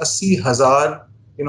80,000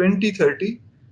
2030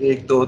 1, 2,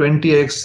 20x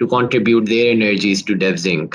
to contribute their energies to DevZinc.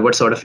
what sort of